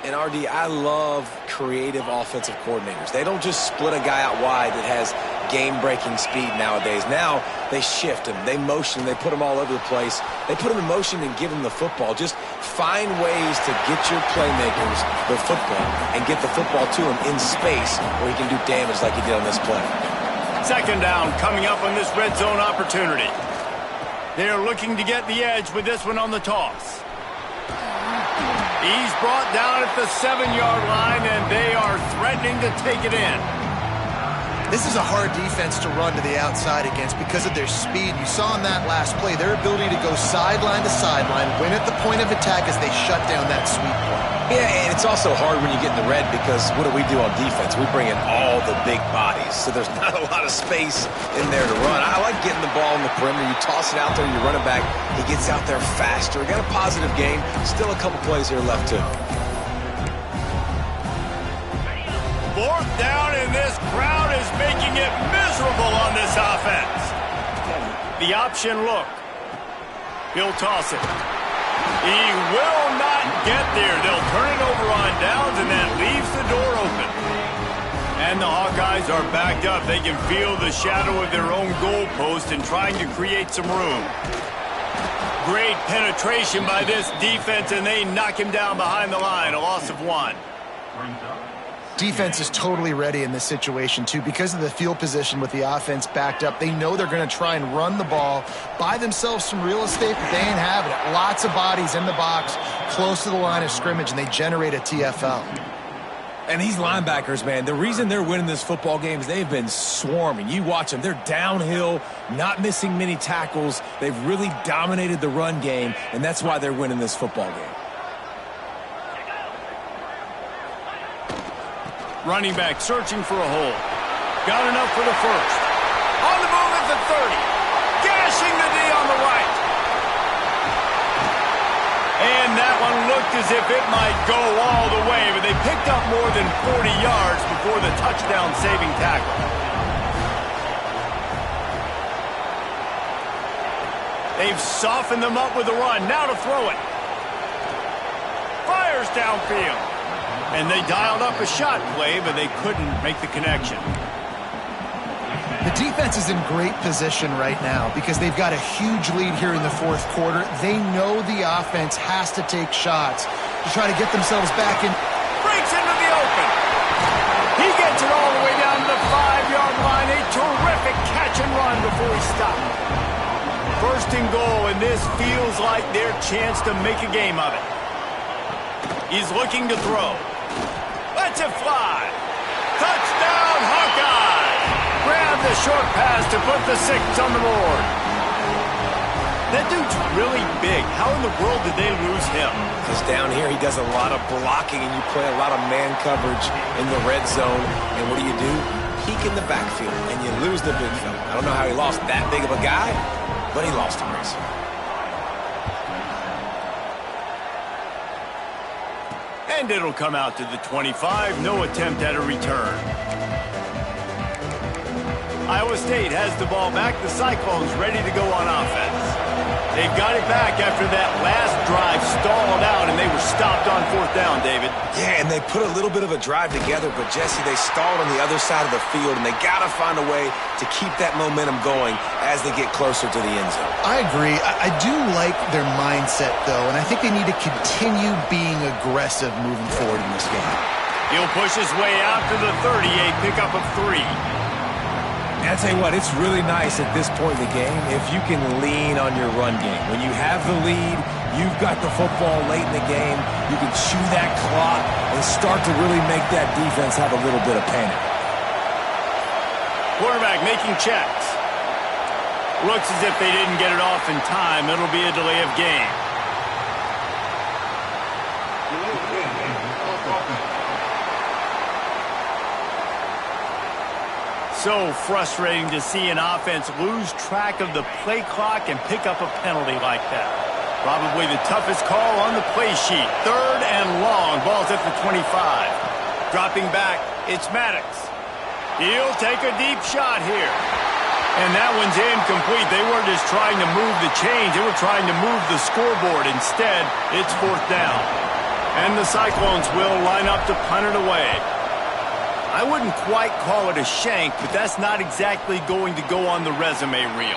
S3: And RD, I love creative offensive coordinators. They don't just split a guy out wide that has game-breaking speed nowadays. Now they shift him, they motion, they put him all over the place. They put him in motion and give him the football. Just find ways to get your playmakers the football and get the football to him in space where he can do damage like he did on this play.
S1: 2nd down coming up on this red zone opportunity. They're looking to get the edge with this one on the toss. He's brought down at the 7-yard line, and they are threatening to take it in.
S2: This is a hard defense to run to the outside against because of their speed. You saw in that last play their ability to go sideline to sideline, win at the point of attack as they shut down that sweep point.
S3: Yeah, and it's also hard when you get in the red because what do on defense? We bring in all the big bodies, so there's not a lot of space in there to run. I like getting the ball in the perimeter. You toss it out there, you run it back. He gets out there faster. He got a positive game. Still a couple plays here left, too.
S1: 4th down, and this crowd is making it miserable on this offense. The option look. He'll toss it. He will not get there. They'll turn it over on downs, and that leaves the door open. And the Hawkeyes are backed up. They can feel the shadow of their own goalpost and trying to create some room. Great penetration by this defense, and they knock him down behind the line. A loss of 1.
S2: Defense is totally ready in this situation, too. Because of the field position with the offense backed up, they know they're going to try and run the ball, buy themselves some real estate, but they ain't having it. Lots of bodies in the box, close to the line of scrimmage, and they generate a TFL.
S3: And these linebackers, man, the reason they're winning this football game is they've been swarming. You watch them. They're downhill, not missing many tackles. They've really dominated the run game, and that's why they're winning this football game.
S1: Running back searching for a hole. Got enough for the 1st. On the move at the 30. Gashing the D on the right. And that one looked as if it might go all the way, but they picked up more than 40 yards before the touchdown-saving tackle. They've softened them up with the run. Now to throw it. Fires downfield. And they dialed up a shot play, but they couldn't make the connection.
S2: The defense is in great position right now because they've got a huge lead here in the fourth quarter. They know the offense has to take shots to try to get themselves back in.
S1: Breaks into the open. He gets it all the way down to the 5-yard line. A terrific catch and run before he stopped. First and goal, and this feels like their chance to make a game of it. He's looking to throw. Lets it fly. Touchdown, Hawkeyes! Grab the short pass to put the 6 on the board. That dude's really big. How in the world did they lose him?
S3: Because down here he does a lot of blocking and you play a lot of man coverage in the red zone. And what do? Peek in the backfield and you lose the big fella. I don't know how he lost that big of a guy, but he lost him, Reese.
S1: And it'll come out to the 25. No attempt at a return. Iowa State has the ball back. The Cyclones ready to go on offense. They've got it back after that last drive stalled out, and they were stopped on 4th down, David.
S3: Yeah, and they put a little bit of a drive together, but, Jesse, they stalled on the other side of the field, and they got to find a way to keep that momentum going as they get closer to the end zone.
S2: I agree. I do like their mindset, though, and I think they need to continue being aggressive moving forward in this game.
S1: He'll push his way out to the 38, pickup of 3.
S3: I tell you what, it's really nice at this point in the game if you can lean on your run game. When you have the lead, you've got the football late in the game, you can chew that clock and start to really make that defense have a little bit of panic.
S1: Quarterback making checks. Looks as if they didn't get it off in time. It'll be a delay of game. So frustrating to see an offense lose track of the play clock and pick up a penalty like that. Probably the toughest call on the play sheet. 3rd and long. Ball's at the 25. Dropping back, it's Maddox. He'll take a deep shot here. And that one's incomplete. They weren't just trying to move the chains. They were trying to move the scoreboard. Instead, it's 4th down. And the Cyclones will line up to punt it away. I wouldn't quite call it a shank, but that's not exactly going to go on the resume reel.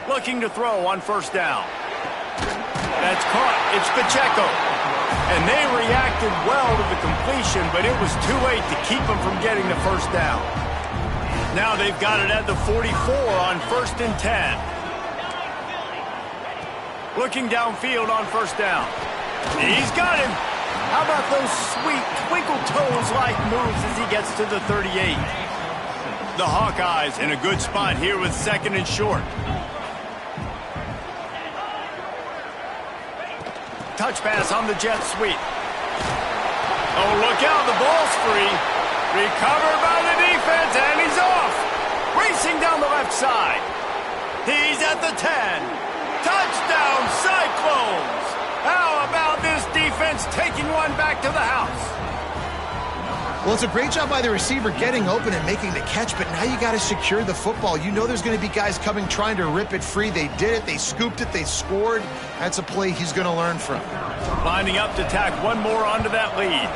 S1: Looking to throw on 1st down. That's caught. It's Pacheco. And they reacted well to the completion, but it was too late to keep them from getting the 1st down. Now they've got it at the 44 on 1st and 10. Looking downfield on 1st down. He's got him. How about those sweet twinkle toes-like moves as he gets to the 38? The Hawkeyes in a good spot here with 2nd and short. Touch pass on the jet sweep. Oh, look out, the ball's free. Recovered by the defense, and he's off. Racing down the left side. He's at the 10. Touchdown, Cyclones. How about this defense taking one back to the house?
S2: Well, it's a great job by the receiver getting open and making the catch, but now you got to secure the football. You know there's going to be guys coming trying to rip it free. They did it. They scooped it. They scored. That's a play he's going to learn from.
S1: Lining up to tack one more onto that lead.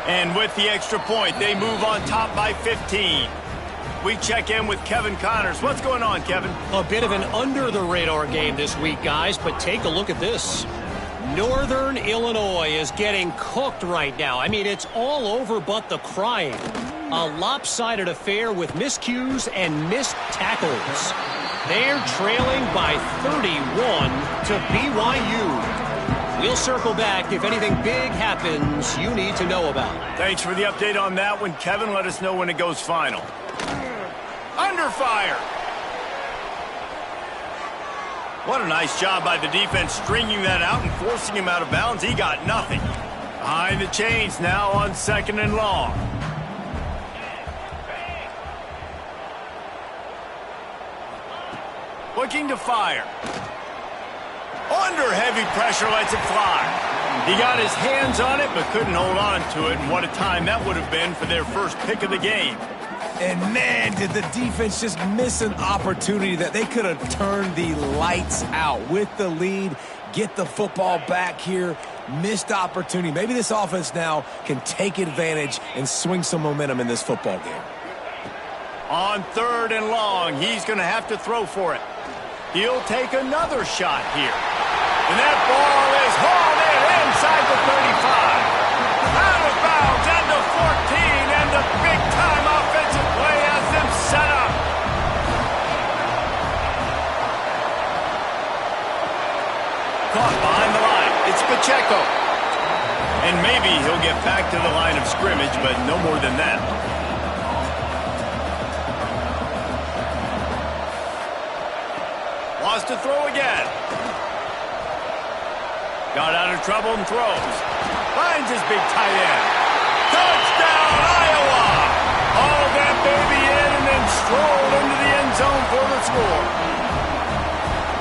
S1: And with the extra point, they move on top by 15. We check in with Kevin Connors. What's going on, Kevin?
S4: A bit of an under-the-radar game this week, guys, but take a look at this. Northern Illinois is getting cooked right now. I mean, it's all over but the crying. A lopsided affair with miscues and missed tackles. They're trailing by 31 to BYU. We'll circle back if anything big happens you need to know about.
S1: Thanks for the update on that one, Kevin. Let us know when it goes final. Under fire. What a nice job by the defense stringing that out and forcing him out of bounds. He got nothing. Behind the chains now on 2nd and long. Looking to fire. Under heavy pressure, lets it fly. He got his hands on it but couldn't hold on to it. And what a time that would have been for their first pick of the game.
S3: And man, did the defense just miss an opportunity that they could have turned the lights out with the lead, get the football back here. Missed opportunity. Maybe this offense now can take advantage and swing some momentum in this football game.
S1: On 3rd and long, he's going to have to throw for it. He'll take another shot here. And that ball is hauled in inside the 35. Out of bounds and the 14, and the big-time offensive play has them set up. Caught behind the line. It's Pacheco. And maybe he'll get back to the line of scrimmage, but no more than that. Wants to throw again. Got out of trouble and throws. Finds his big tight end. Touchdown, Iowa! Hauled that baby in and then strolled into the end zone for the score.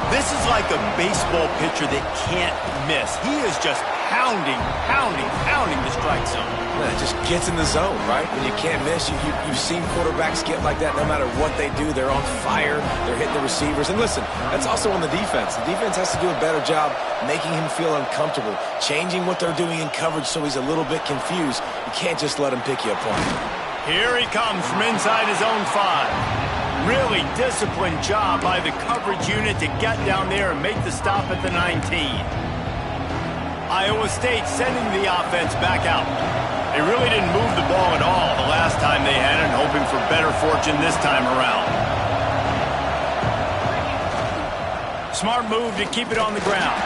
S1: This is like a baseball pitcher that can't miss. He is just pounding the strike zone.
S3: Man, it just gets in the zone, right? When you can't miss, you've seen quarterbacks get like that no matter what they do. They're on fire. They're hitting the receivers. And listen, that's also on the defense. The defense has to do a better job making him feel uncomfortable, changing what they're doing in coverage so he's a little bit confused. You can't just let him pick you apart.
S1: Here he comes from inside his own 5. Really disciplined job by the coverage unit to get down there and make the stop at the 19. Iowa State sending the offense back out. They really didn't move the ball at all the last time they had it, hoping for better fortune this time around. Smart move to keep it on the ground.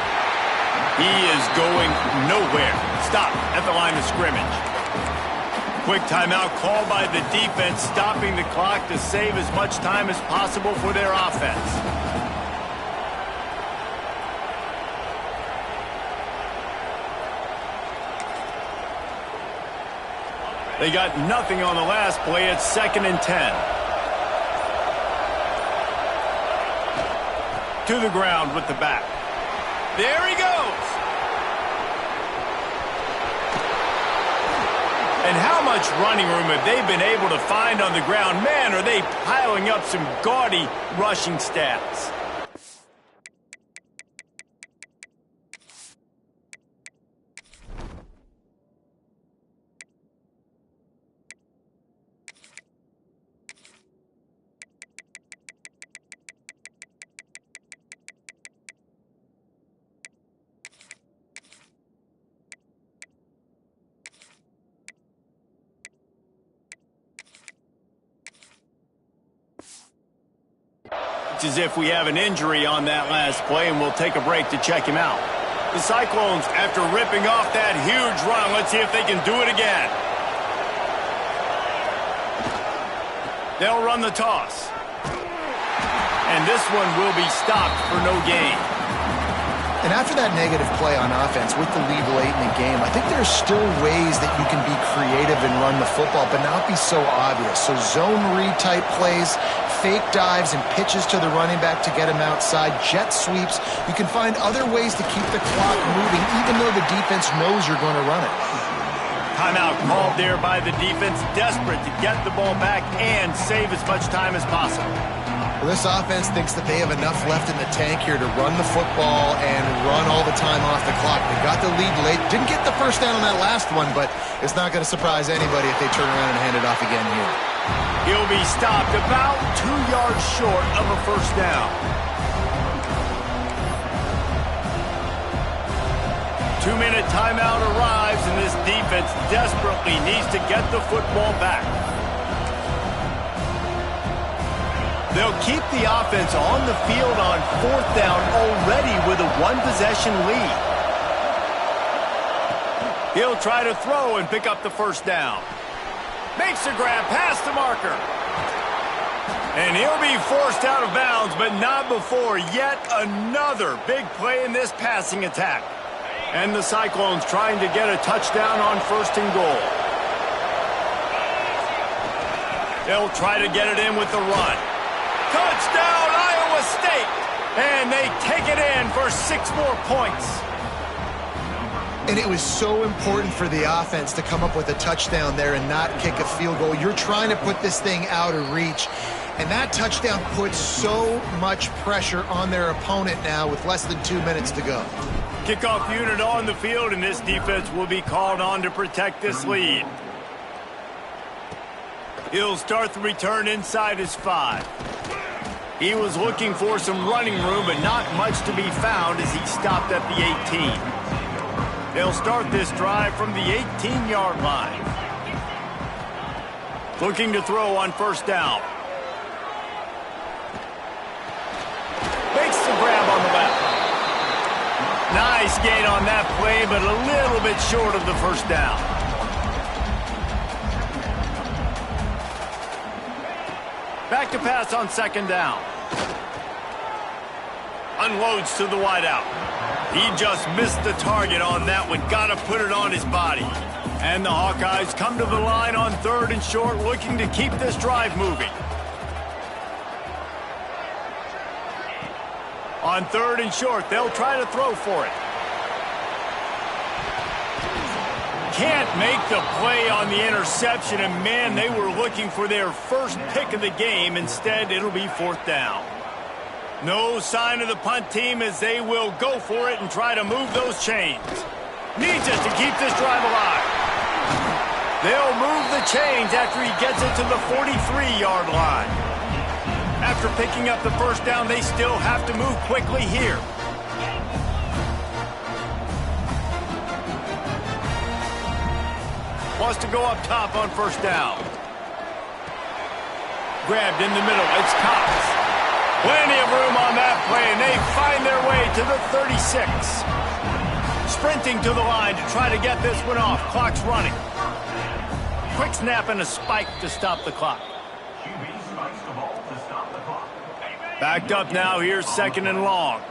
S1: He is going nowhere. Stop at the line of scrimmage. Quick timeout called by the defense, stopping the clock to save as much time as possible for their offense. They got nothing on the last play. It's 2nd and 10. To the ground with the back. There he goes. And how much running room have they been able to find on the ground? Man, are they piling up some gaudy rushing stats. It's as if we have an injury on that last play, and we'll take a break to check him out. The Cyclones, after ripping off that huge run, let's see if they can do it again. They'll run the toss. And this one will be stopped for no gain.
S2: And after that negative play on offense with the lead late in the game, I think there's still ways that you can be creative and run the football, but not be so obvious. So zone read type plays, fake dives and pitches to the running back to get him outside, jet sweeps. You can find other ways to keep the clock moving, even though the defense knows you're going to run it.
S1: Timeout called there by the defense, desperate to get the ball back and save as much time as possible.
S2: Well, this offense thinks that they have enough left in the tank here to run the football and run all the time off the clock. They got the lead late. Didn't get the first down on that last one, but it's not going to surprise anybody if they turn around and hand it off again here.
S1: He'll be stopped about 2 yards short of a first down. 2-minute timeout arrives, and this defense desperately needs to get the football back. They'll keep the offense on the field on 4th down already with a 1-possession lead. He'll try to throw and pick up the first down. Makes a grab past the marker. And he'll be forced out of bounds, but not before yet another big play in this passing attack. And the Cyclones trying to get a touchdown on 1st and goal. They'll try to get it in with the run. Touchdown, Iowa State! And they take it in for 6 more points.
S2: And it was so important for the offense to come up with a touchdown there and not kick a field goal. You're trying to put this thing out of reach. And that touchdown puts so much pressure on their opponent now with less than 2 minutes to go.
S1: Kickoff unit on the field, and this defense will be called on to protect this lead. He'll start the return inside his 5. He was looking for some running room, but not much to be found as he stopped at the 18. They'll start this drive from the 18-yard line. Looking to throw on first down. Makes the grab on the left. Nice gain on that play, but a little bit short of the first down. Back to pass on second down. Unloads to the wideout. He just missed the target on that one. Got to put it on his body. And the Hawkeyes come to the line on 3rd and short, looking to keep this drive moving. On 3rd and short, they'll try to throw for it. Can't make the play on the interception, and man, they were looking for their first pick of the game. Instead, it'll be 4th down. No sign of the punt team as they will go for it and try to move those chains. Needs it to keep this drive alive. They'll move the chains after he gets it to the 43-yard line. After picking up the first down, they still have to move quickly here. Wants to go up top on first down. Grabbed in the middle. It's Cox. Plenty of room on that play, and they find their way to the 36. Sprinting to the line to try to get this one off. Clock's running. Quick snap and a spike to stop the clock. Backed up now. Here's 2nd and long.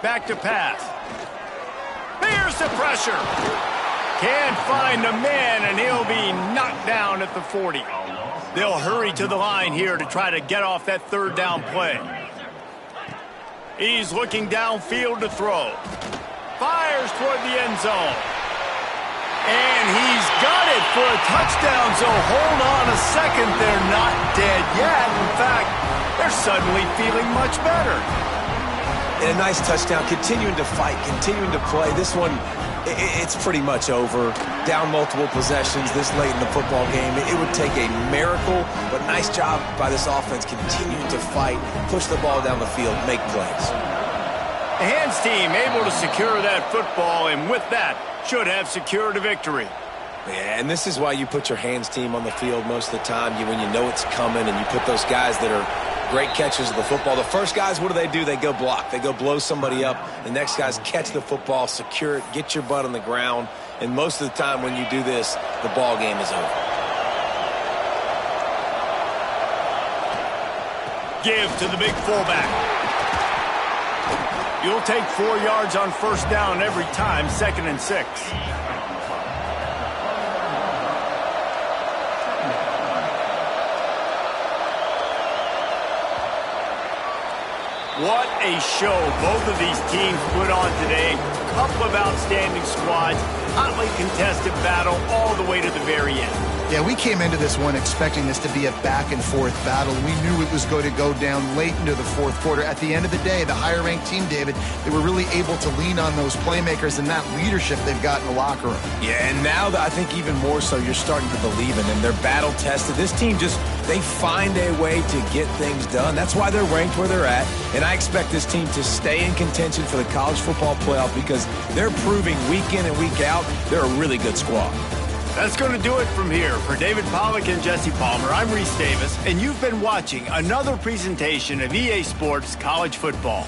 S1: Back to pass. Here's the pressure. Can't find the man, and he'll be knocked down at the 40. They'll hurry to the line here to try to get off that 3rd down play. He's looking downfield to throw. Fires toward the end zone. And he's got it for a touchdown, so hold on a second. They're not dead yet. In fact, they're suddenly feeling much better.
S3: And a nice touchdown, continuing to fight, continuing to play. This one, it's pretty much over. Down multiple possessions this late in the football game. It would take a miracle, but nice job by this offense continuing to fight, push the ball down the field, make plays.
S1: The hands team able to secure that football, and with that, should have secured a victory.
S3: Yeah, and this is why you put your hands team on the field most of the time, when you know it's coming, and you put those guys that are great catchers of the football. The first guys, what do? They go block. They go blow somebody up. The next guys catch the football, secure it, get your butt on the ground. And most of the time when you do this, the ball game is over.
S1: Give to the big fullback. You'll take 4 yards on first down every time, 2nd and 6. What a show both of these teams put on today. Couple of outstanding squads, hotly contested battle all the way to the very end.
S2: Yeah, we came into this one expecting this to be a back-and-forth battle. We knew it was going to go down late into the 4th quarter. At the end of the day, the higher-ranked team, David, they were really able to lean on those playmakers and that leadership they've got in the locker room.
S3: Yeah, and now I think even more so, you're starting to believe in them. They're battle-tested. This team they find a way to get things done. That's why they're ranked where they're at. And I expect this team to stay in contention for the college football playoff because they're proving week in and week out they're a really good squad.
S1: That's going to do it from here. For David Pollack and Jesse Palmer, I'm Reese Davis, and you've been watching another presentation of EA Sports College Football.